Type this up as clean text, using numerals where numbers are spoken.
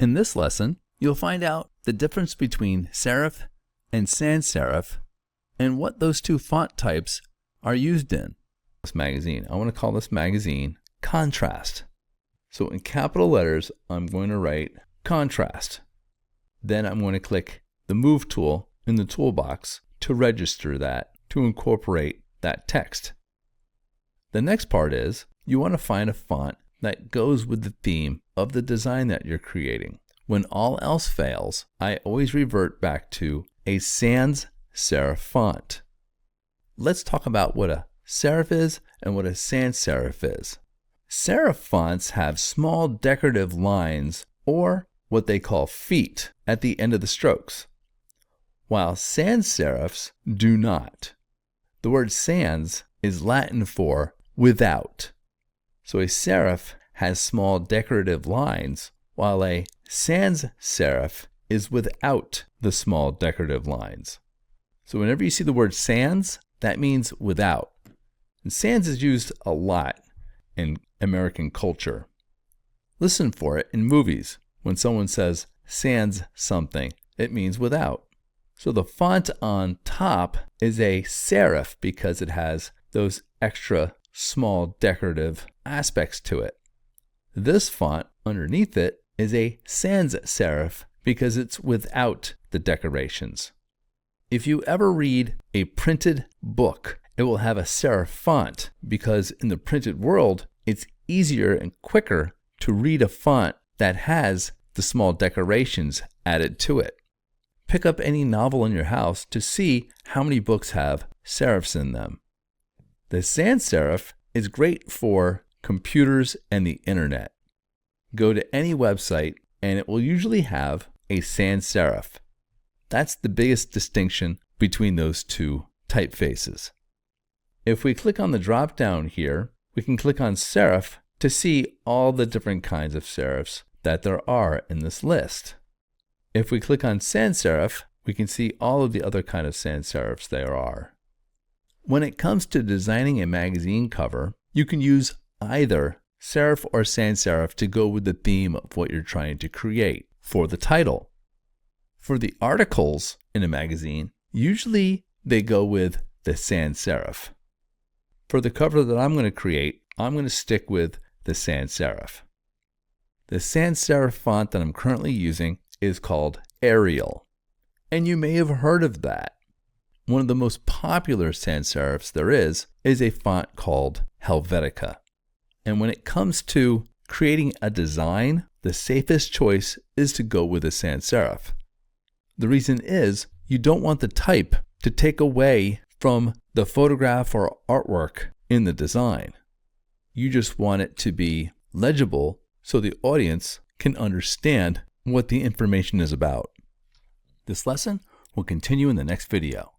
In this lesson, you'll find out the difference between serif and sans-serif and what those two font types are used in. This magazine, I want to call this magazine Contrast. So in capital letters, I'm going to write Contrast. Then I'm going to click the Move tool in the toolbox to register that, to incorporate that text. The next part is you want to find a font that goes with the theme of the design that you're creating. When all else fails, I always revert back to a sans-serif font. Let's talk about what a serif is and what a sans-serif is. Serif fonts have small decorative lines, or what they call feet, at the end of the strokes, while sans-serifs do not. The word sans is Latin for without. So a serif has small decorative lines, while a sans-serif is without the small decorative lines. So whenever you see the word sans, that means without. And sans is used a lot in American culture. Listen for it in movies. When someone says sans something, it means without. So the font on top is a serif because it has those extra small decorative aspects to it. This font underneath it is a sans-serif because it's without the decorations. If you ever read a printed book, it will have a serif font because in the printed world, it's easier and quicker to read a font that has the small decorations added to it. Pick up any novel in your house to see how many books have serifs in them. The sans-serif is great for computers and the internet. Go to any website and it will usually have a sans-serif. That's the biggest distinction between those two typefaces. If we click on the drop down here, we can click on serif to see all the different kinds of serifs that there are in this list. If we click on sans-serif, we can see all of the other kind of sans-serifs there are. When it comes to designing a magazine cover, you can use either serif or sans-serif to go with the theme of what you're trying to create for the title. For the articles in a magazine, usually they go with the sans-serif. For the cover that I'm going to create, I'm going to stick with the sans-serif. The sans-serif font that I'm currently using is called Arial, and you may have heard of that. One of the most popular sans-serifs there is a font called Helvetica. And when it comes to creating a design, the safest choice is to go with a sans-serif. The reason is you don't want the type to take away from the photograph or artwork in the design. You just want it to be legible so the audience can understand what the information is about. This lesson will continue in the next video.